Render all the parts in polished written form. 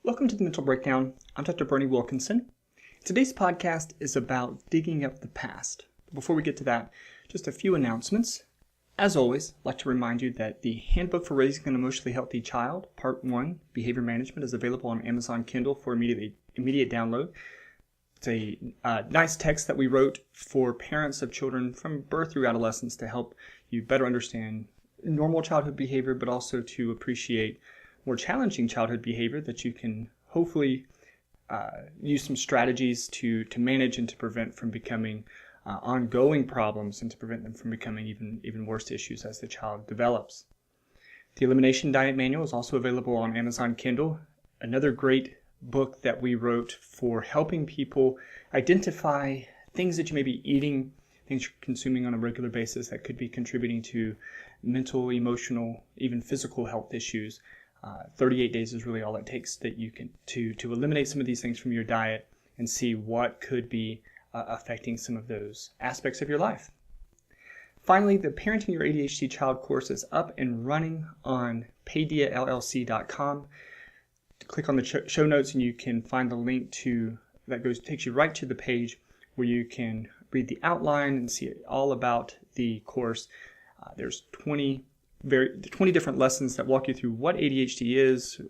Welcome to the Mental Breakdown. I'm Dr. Berney Wilkinson. Today's podcast is about digging up the past. Before we get to that, just a few announcements. As always, I'd like to remind you that the Handbook for Raising an Emotionally Healthy Child, Part 1, Behavior Management, is available on Amazon Kindle for immediate download. It's a nice text that we wrote for parents of children from birth through adolescence to help you better understand normal childhood behavior, but also to appreciate more challenging childhood behavior that you can hopefully use some strategies to manage and to prevent from becoming ongoing problems and to prevent them from becoming even worse issues as the child develops. The Elimination Diet Manual is also available on Amazon Kindle, another great book that we wrote for helping people identify things that you may be eating, things you're consuming on a regular basis that could be contributing to mental, emotional, even physical health issues. 38 days is really all it takes that you can to eliminate some of these things from your diet and see what could be affecting some of those aspects of your life. Finally, the Parenting Your ADHD Child course is up and running on paydiallc.com. Click on the show notes and you can find the link takes you right to the page where you can read the outline and see all about the course. There's 20 different lessons that walk you through what ADHD is,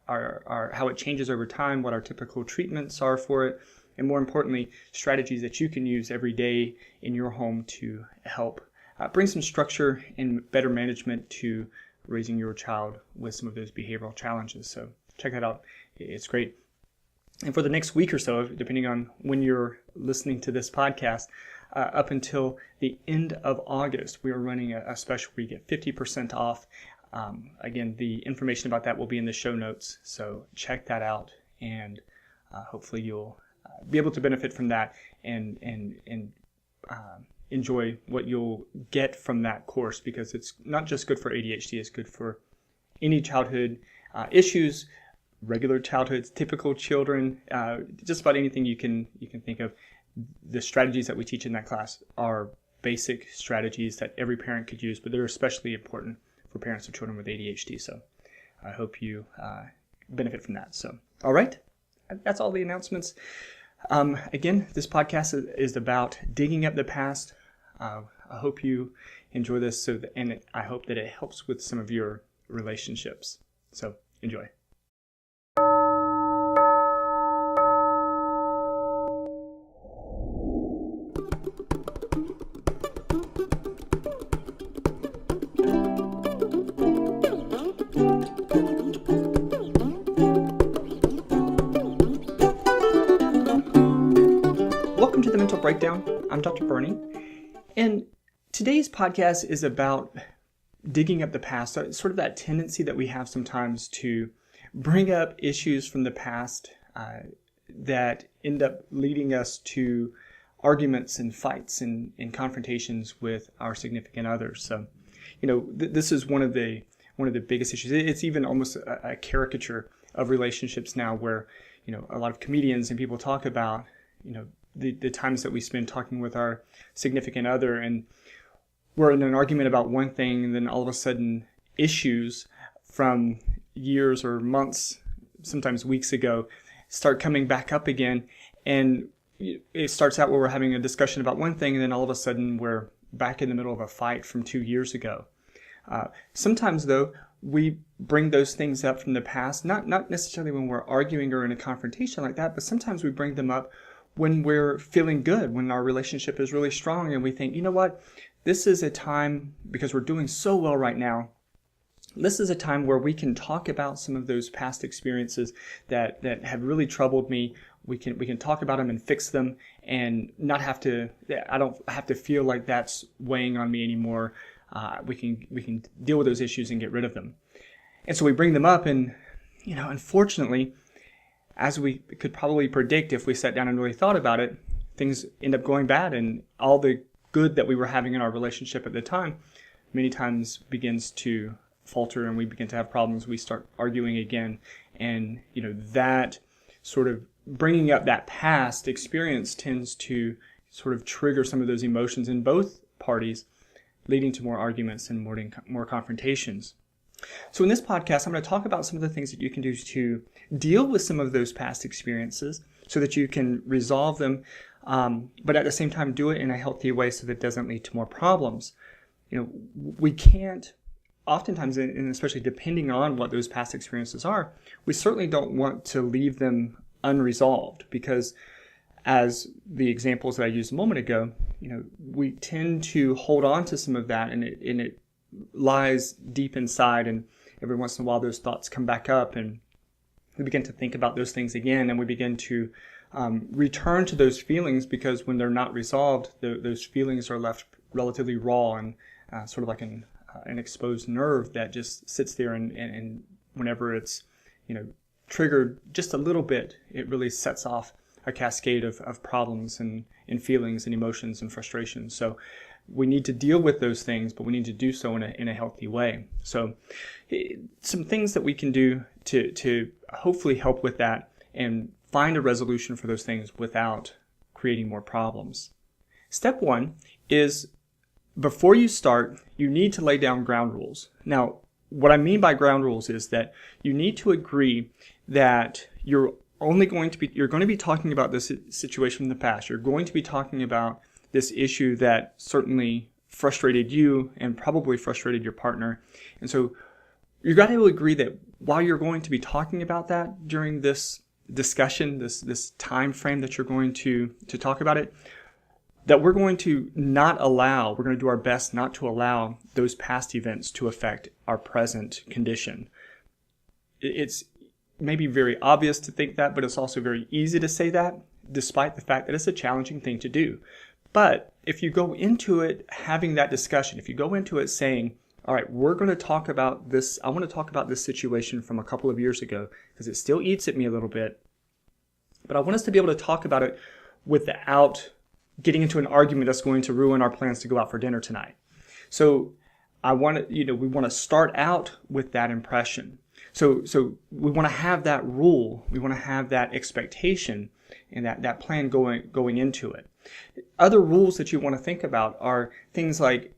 how it changes over time, what our typical treatments are for it, and more importantly, strategies that you can use every day in your home to help bring some structure and better management to raising your child with some of those behavioral challenges. So check that out. It's great. And for the next week or so, depending on when you're listening to this podcast, up until the end of August, we are running a special where you get 50% off. Again, the information about that will be in the show notes, so check that out, and hopefully you'll be able to benefit from that and enjoy what you'll get from that course, because it's not just good for ADHD, it's good for any childhood issues, regular childhoods, typical children, just about anything you can think of. The strategies that we teach in that class are basic strategies that every parent could use, but they're especially important for parents of children with ADHD. So I hope you benefit from that. So, all right, that's all the announcements. Again, this podcast is about digging up the past. I hope you enjoy this, and I hope that it helps with some of your relationships. So enjoy. Welcome to the Mental Breakdown. I'm Dr. Berney, and today's podcast is about digging up the past, sort of that tendency that we have sometimes to bring up issues from the past that end up leading us to arguments and fights and confrontations with our significant others. So, this is one of the biggest issues. It's even almost a caricature of relationships now, where a lot of comedians and people talk about the times that we spend talking with our significant other, and we're in an argument about one thing, and then all of a sudden issues from years or months, sometimes weeks ago, start coming back up again, and it starts out where we're having a discussion about one thing, and then all of a sudden we're back in the middle of a fight from 2 years ago. Sometimes, though, we bring those things up from the past, not necessarily when we're arguing or in a confrontation like that, but sometimes we bring them up when we're feeling good, when our relationship is really strong, and we think, this is a time, because we're doing so well right now, this is a time where we can talk about some of those past experiences that have really troubled me. We can talk about them and fix them, and I don't have to feel like that's weighing on me anymore. We can deal with those issues and get rid of them. And so we bring them up, and unfortunately, as we could probably predict if we sat down and really thought about it, things end up going bad, and all the good that we were having in our relationship at the time many times begins to falter, and we begin to have problems. We start arguing again, and that sort of bringing up that past experience tends to sort of trigger some of those emotions in both parties, leading to more arguments and more confrontations. So in this podcast, I'm going to talk about some of the things that you can do to deal with some of those past experiences so that you can resolve them, but at the same time do it in a healthy way so that it doesn't lead to more problems. We can't, oftentimes, and especially depending on what those past experiences are, we certainly don't want to leave them unresolved, because as the examples that I used a moment ago, we tend to hold on to some of that, and it lies deep inside, and every once in a while those thoughts come back up, and we begin to think about those things again, and we begin to return to those feelings, because when they're not resolved, those feelings are left relatively raw and sort of like an exposed nerve that just sits there, and whenever it's triggered just a little bit, it really sets off a cascade of problems and feelings and emotions and frustrations. So we need to deal with those things, but we need to do so in a healthy way. So some things that we can do to hopefully help with that and find a resolution for those things without creating more problems. Step one is, before you start, you need to lay down ground rules. Now, what I mean by ground rules is that you need to agree that you're going to be talking about this situation in the past. You're going to be talking about this issue that certainly frustrated you and probably frustrated your partner. And so you've got to agree that while you're going to be talking about that during this discussion, this time frame that you're going to talk about it, that we're going to do our best not to allow those past events to affect our present condition. It's maybe very obvious to think that, but it's also very easy to say that, despite the fact that it's a challenging thing to do. But if you go into it having that discussion, if you go into it saying, all right, we're going to talk about this, I want to talk about this situation from a couple of years ago, because it still eats at me a little bit, but I want us to be able to talk about it without getting into an argument that's going to ruin our plans to go out for dinner tonight. So we want to start out with that impression. So we want to have that rule, we want to have that expectation and that plan going into it. Other rules that you want to think about are things like,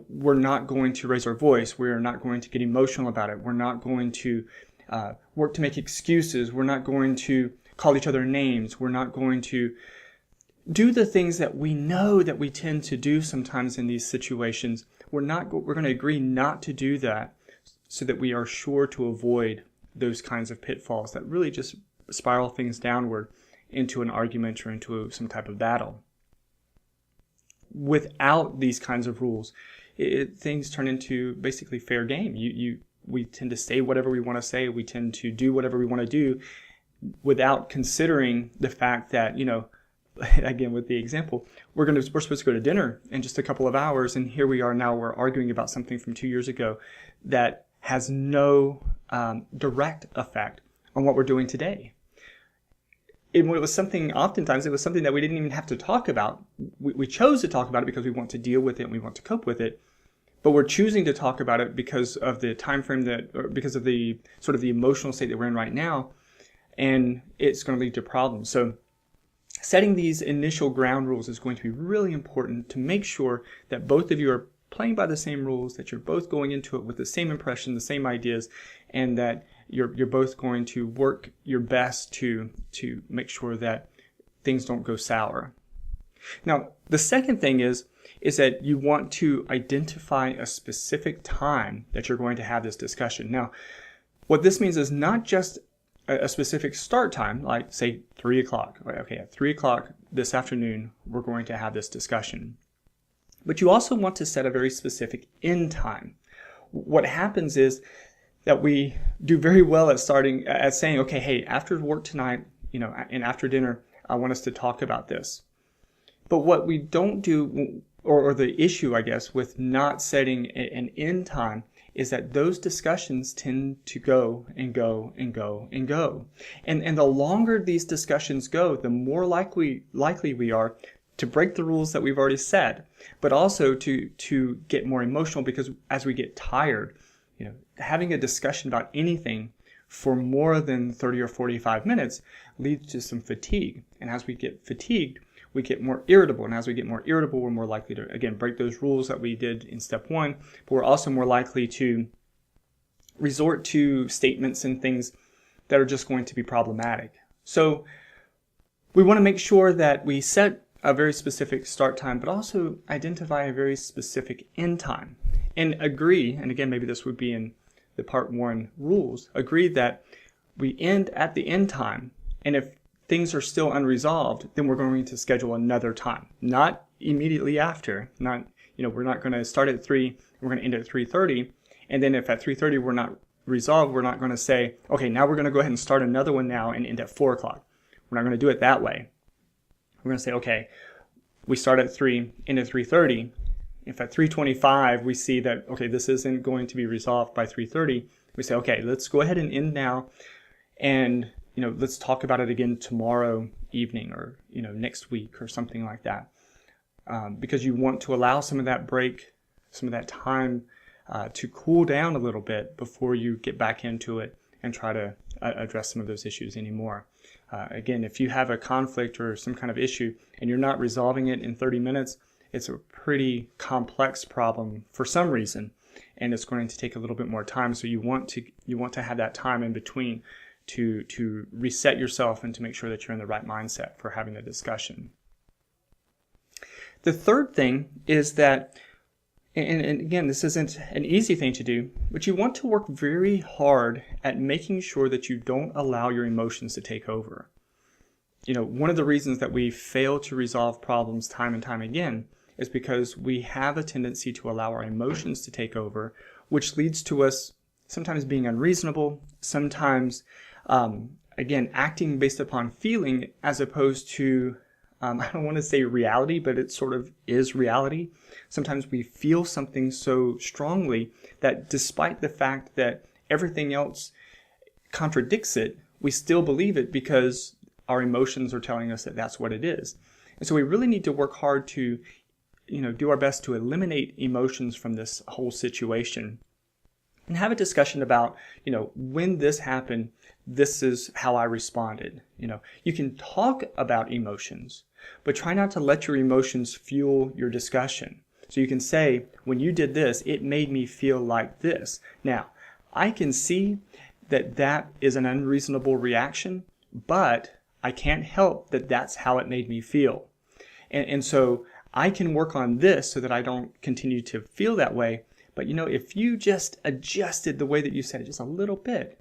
we're not going to raise our voice, we're not going to get emotional about it, we're not going to work to make excuses, we're not going to call each other names, we're not going to do the things that we know that we tend to do sometimes in these situations. We're going to agree not to do that, so that we are sure to avoid those kinds of pitfalls that really just spiral things downward into an argument or into some type of battle. Without these kinds of rules, things turn into basically fair game. We tend to say whatever we want to say. We tend to do whatever we want to do without considering the fact that, again, with the example, we're supposed to go to dinner in just a couple of hours, and here we are now, we're arguing about something from 2 years ago that has no direct effect on what we're doing today. Oftentimes it was something that we didn't even have to talk about. We chose to talk about it because we want to deal with it and we want to cope with it. But we're choosing to talk about it because of the time frame because of the sort of the emotional state that we're in right now, and it's going to lead to problems. So setting these initial ground rules is going to be really important to make sure that both of you are playing by the same rules, that you're both going into it with the same impression, the same ideas, and that you're both going to work your best to make sure that things don't go sour. Now, the second thing is that you want to identify a specific time that you're going to have this discussion. Now, what this means is not just a specific start time, like say 3 o'clock. Okay, at 3 o'clock this afternoon, we're going to have this discussion. But you also want to set a very specific end time. What happens is that we do very well at saying, okay, hey, after work tonight, and after dinner, I want us to talk about this. But what we don't do, or the issue, I guess, with not setting an end time, is that those discussions tend to go and go and go and go. And the longer these discussions go, the more likely we are to break the rules that we've already set, but also to get more emotional, because as we get tired, having a discussion about anything for more than 30 or 45 minutes leads to some fatigue. And as we get fatigued, we get more irritable. And as we get more irritable, we're more likely to, again, break those rules that we did in step one, but we're also more likely to resort to statements and things that are just going to be problematic. So we want to make sure that we set a very specific start time, but also identify a very specific end time. And agree, and again, maybe this would be in the part 1 rules, agree that we end at the end time. And if things are still unresolved, then we're going to schedule another time. Not immediately after. We're not going to start at 3, we're going to end at 3:30. And then if at 3:30 we're not resolved, we're not going to say, okay, now we're going to go ahead and start another one now and end at 4 o'clock. We're not going to do it that way. We're going to say, okay, we start at 3, end at 3:30. If at 3:25 we see that, okay, this isn't going to be resolved by 3:30, we say, okay, let's go ahead and end now, and let's talk about it again tomorrow evening or next week or something like that, because you want to allow some of that break, some of that time to cool down a little bit before you get back into it and try to address some of those issues anymore. Again, if you have a conflict or some kind of issue and you're not resolving it in 30 minutes, it's a pretty complex problem for some reason, and it's going to take a little bit more time. So you want to have that time in between to reset yourself and to make sure that you're in the right mindset for having the discussion. The third thing is that, and again, this isn't an easy thing to do, but you want to work very hard at making sure that you don't allow your emotions to take over. One of the reasons that we fail to resolve problems time and time again is because we have a tendency to allow our emotions to take over, which leads to us sometimes being unreasonable, sometimes, again, acting based upon feeling as opposed to, I don't want to say reality, but it sort of is reality. Sometimes we feel something so strongly that despite the fact that everything else contradicts it, we still believe it because our emotions are telling us that that's what it is. And so we really need to work hard to do our best to eliminate emotions from this whole situation and have a discussion about, when this happened, this is how I responded. You can talk about emotions, but try not to let your emotions fuel your discussion. So you can say, when you did this, it made me feel like this. Now, I can see that that is an unreasonable reaction, but I can't help that that's how it made me feel. And so I can work on this so that I don't continue to feel that way. But if you just adjusted the way that you said it just a little bit,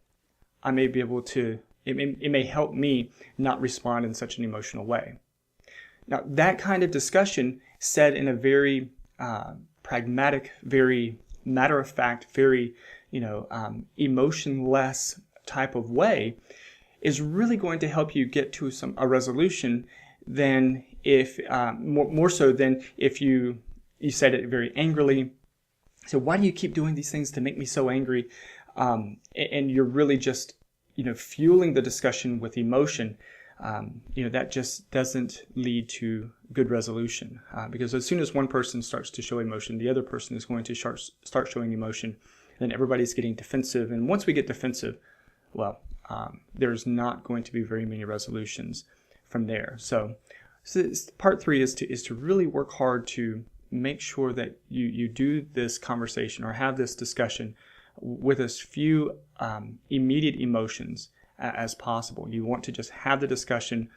I may be able to, it may help me not respond in such an emotional way. Now, that kind of discussion said in a very pragmatic, very matter-of-fact, very, emotionless type of way is really going to help you get to a resolution than if, more so than if you said it very angrily. So why do you keep doing these things to make me so angry? And you're really just, fueling the discussion with emotion. That just doesn't lead to good resolution. Because as soon as one person starts to show emotion, the other person is going to start showing emotion. Then everybody's getting defensive. And once we get defensive, well, there's not going to be very many resolutions from there. So part 3 is to really work hard to make sure that you do this conversation or have this discussion with as few immediate emotions as possible. You want to just have the discussion,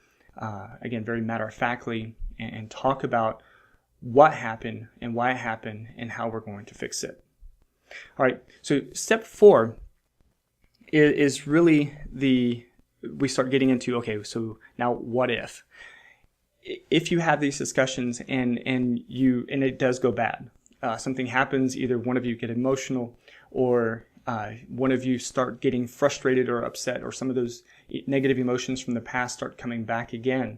again, very matter-of-factly, and talk about what happened and why it happened and how we're going to fix it. All right, so step 4 is really we start getting into, okay, so now what if? If you have these discussions and it does go bad, something happens, either one of you get emotional or one of you start getting frustrated or upset, or some of those negative emotions from the past start coming back again.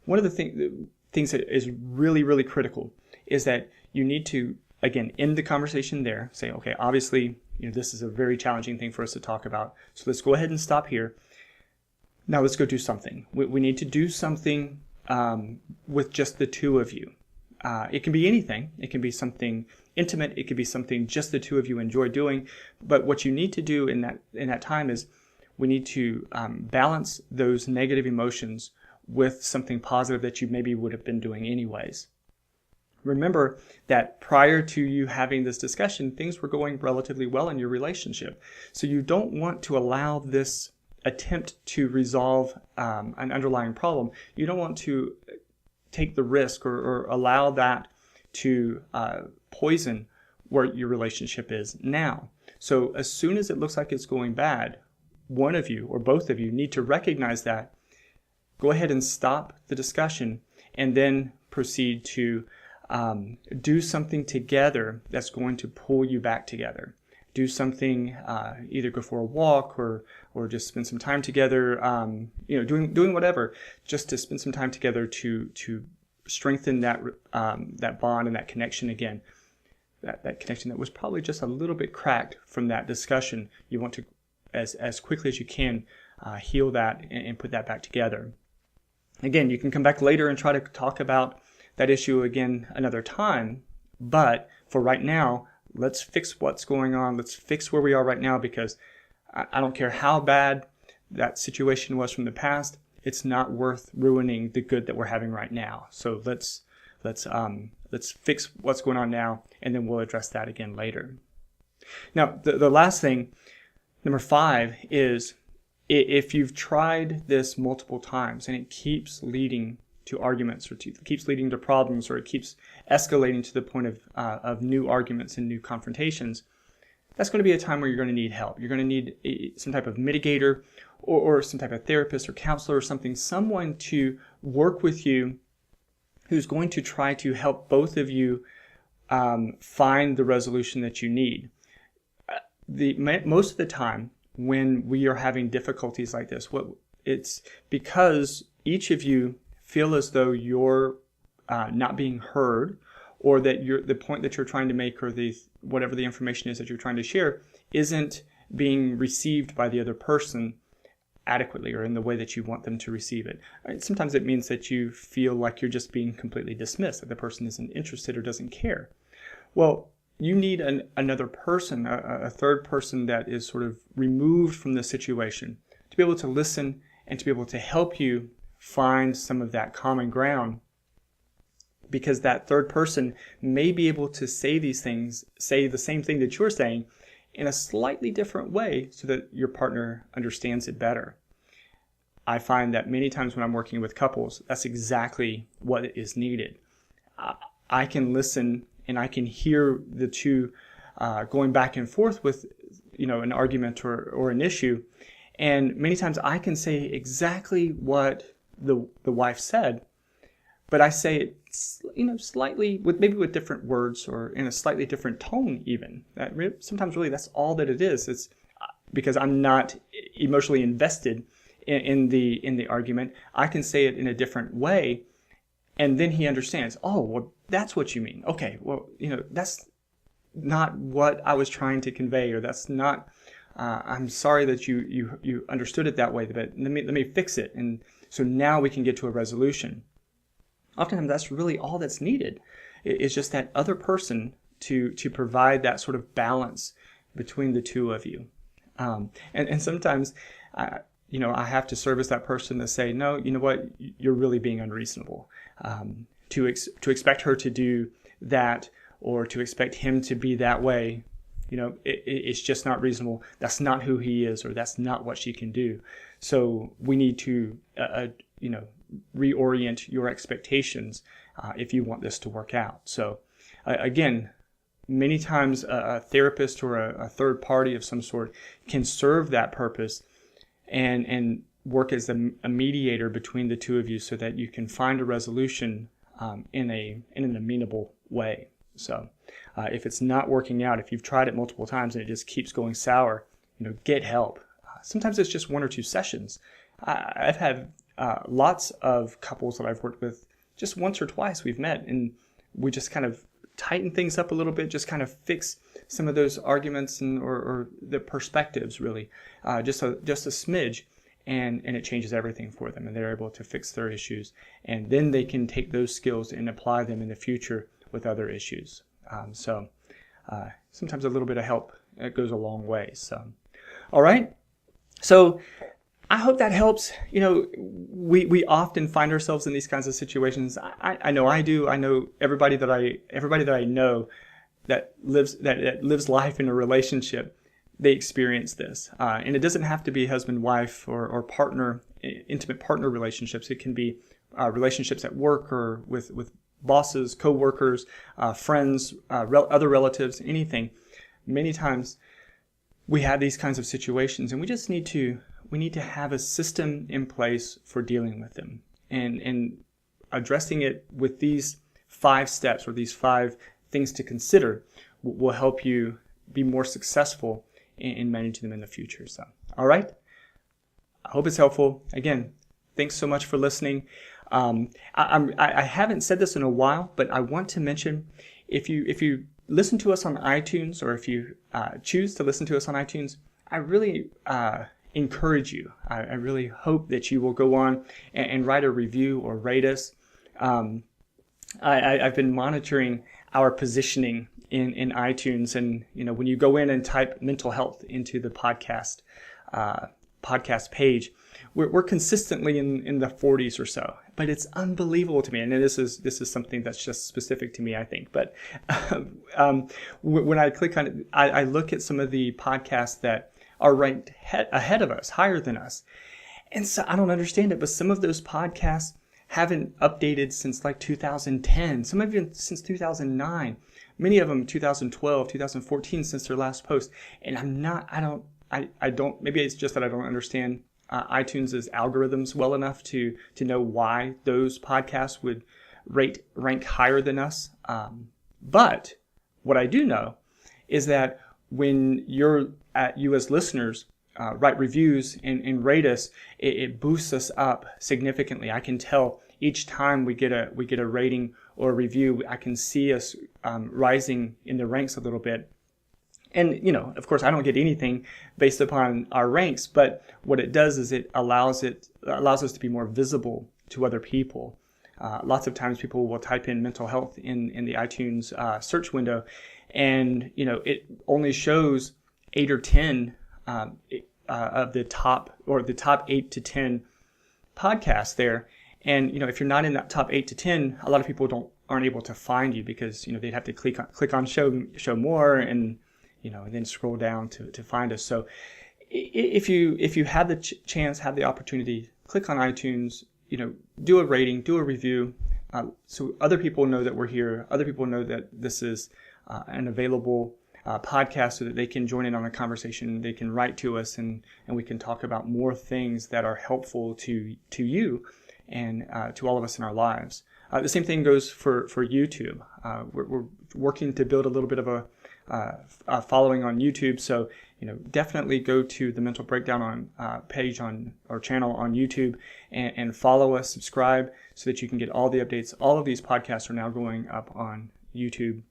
One of the things that is really, really critical is that you need to, again, end the conversation there. Say, okay, obviously, this is a very challenging thing for us to talk about. So let's go ahead and stop here. Now let's go do something. We need to do something with just the two of you. It can be anything. It can be something intimate. It could be something just the two of you enjoy doing. But what you need to do in that time is we need to balance those negative emotions with something positive that you maybe would have been doing anyways. Remember that prior to you having this discussion, things were going relatively well in your relationship. So you don't want to allow this attempt to resolve an underlying problem. You don't want to take the risk or allow that to poison where your relationship is now. So as soon as it looks like it's going bad, one of you or both of you need to recognize that, go ahead and stop the discussion, and then proceed to do something together that's going to pull you back together. Do something, either go for a walk or just spend some time together, doing whatever, just to spend some time together to strengthen that bond and that connection again. That connection that was probably just a little bit cracked from that discussion. You want to, as quickly as you can, heal that and put that back together. Again, you can come back later and try to talk about that issue again another time. But for right now, let's fix what's going on. Let's fix where we are right now, because I don't care how bad that situation was from the past. It's not worth ruining the good that we're having right now. So let's fix what's going on now, and then we'll address that again later. Now, the last thing, number 5, is if you've tried this multiple times and it keeps leading to arguments, or keeps leading to problems, or it keeps escalating to the point of new arguments and new confrontations, that's going to be a time where you're going to need help. You're going to need some type of mitigator or some type of therapist or counselor or something, someone to work with you who's going to try to help both of you find the resolution that you need. Most of the time when we are having difficulties like this, it's because each of you feel as though you're not being heard, or that the point that you're trying to make, or whatever the information is that you're trying to share, isn't being received by the other person adequately or in the way that you want them to receive it. Sometimes it means that you feel like you're just being completely dismissed, that the person isn't interested or doesn't care. Well, you need another person, a third person that is sort of removed from the situation, to be able to listen and to be able to help you find some of that common ground, because that third person may be able to say the same thing that you're saying in a slightly different way so that your partner understands it better. I find that many times when I'm working with couples, that's exactly what is needed. I can listen and I can hear the two going back and forth with an argument or an issue, and many times I can say exactly what the wife said, but I say it slightly with different words or in a slightly different tone even. Sometimes really that's all that it is. It's because I'm not emotionally invested in the argument. I can say it in a different way, and then he understands. Oh, well, that's what you mean. Okay, well, that's not what I was trying to convey, or that's not. I'm sorry that you understood it that way, but let me fix it, and so now we can get to a resolution. Oftentimes, that's really all that's needed. It's just that other person to provide that sort of balance between the two of you. And sometimes, I have to serve as that person to say, no, you know what, you're really being unreasonable. To expect her to do that, or to expect him to be that way, it's just not reasonable. That's not who he is, or that's not what she can do. So we need to, reorient your expectations if you want this to work out. So again, many times a therapist or a third party of some sort can serve that purpose and work as a mediator between the two of you, so that you can find a resolution in an amenable way. So if it's not working out, if you've tried it multiple times and it just keeps going sour, get help. Sometimes it's just 1 or 2 sessions. I've had lots of couples that I've worked with, just once or twice we've met, and we just kind of tighten things up a little bit, just kind of fix some of those arguments or the perspectives, really, just a smidge, and it changes everything for them, and they're able to fix their issues, and then they can take those skills and apply them in the future with other issues. So sometimes a little bit of help goes a long way. So, all right. So I hope that helps. we often find ourselves in these kinds of situations. I know I do. I know everybody that I know that lives life in a relationship, they experience this. And it doesn't have to be husband-wife or partner, intimate partner relationships. It can be relationships at work or with bosses, co-workers, friends, other relatives, anything. Many times we have these kinds of situations, and we just need to have a system in place for dealing with them. And addressing it with these 5 steps or these 5 things to consider will help you be more successful in managing them in the future. So, all right. I hope it's helpful. Again, thanks so much for listening. I haven't said this in a while, but I want to mention, if you listen to us on iTunes, or if you choose to listen to us on iTunes, I really encourage you. I really hope that you will go on and write a review or rate us. I've been monitoring our positioning in iTunes, and when you go in and type mental health into the podcast page, we're consistently in the 40s or so. But it's unbelievable to me, and this is something that's just specific to me, I think. But when I click on it, I look at some of the podcasts that are ranked ahead of us, higher than us, and so I don't understand it. But some of those podcasts haven't updated since like 2010. Some of them since 2009. Many of them 2012, 2014 since their last post. And I don't. Maybe it's just that I don't understand iTunes' algorithms well enough to know why those podcasts would rank higher than us. But what I do know is that when you as listeners write reviews and rate us, it boosts us up significantly. I can tell each time we get a rating or a review, I can see us rising in the ranks a little bit. And, of course, I don't get anything based upon our ranks, but what it does is it allows us to be more visible to other people. Lots of times people will type in mental health in the iTunes search window, and, it only shows 8 or 10 of the top 8 to 10 podcasts there. And, if you're not in that top 8 to 10, a lot of people aren't able to find you because, they'd have to click on show more and then scroll down to find us. So if you have the chance, have the opportunity, click on iTunes, do a rating, do a review, so other people know that we're here. Other people know that this is an available podcast, so that they can join in on the conversation. They can write to us, and we can talk about more things that are helpful to you and to all of us in our lives. The same thing goes for YouTube. We're working to build a little bit of a following on YouTube. So, definitely go to the Mental Breakdown page on our channel on YouTube and follow us, subscribe, so that you can get all the updates. All of these podcasts are now going up on YouTube.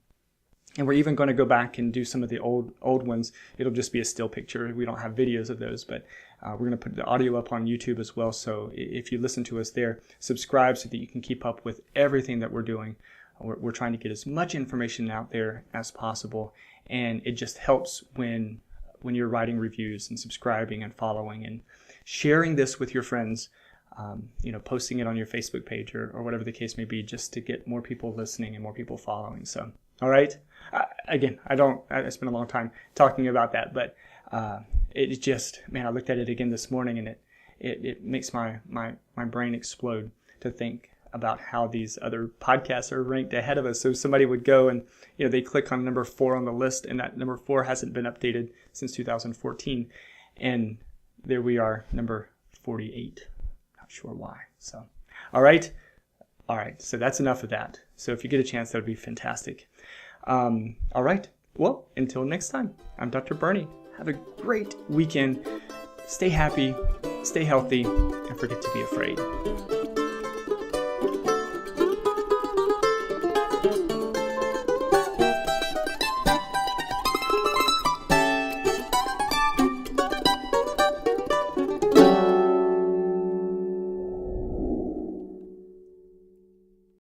And we're even going to go back and do some of the old ones. It'll just be a still picture. We don't have videos of those, but we're going to put the audio up on YouTube as well. So if you listen to us there, subscribe so that you can keep up with everything that we're doing. We're trying to get as much information out there as possible. And it just helps when you're writing reviews and subscribing and following and sharing this with your friends, posting it on your Facebook page or whatever the case may be, just to get more people listening and more people following. So, all right. Again, I spent a long time talking about that, but it just, I looked at it again this morning, and it makes my brain explode to think about how these other podcasts are ranked ahead of us. So somebody would go and, they click on number 4 on the list, and that number 4 hasn't been updated since 2014. And there we are, number 48. Not sure why. So, all right. So that's enough of that. So if you get a chance, that would be fantastic. All right. Well, until next time, I'm Dr. Berney. Have a great weekend. Stay happy, stay healthy, and forget to be afraid.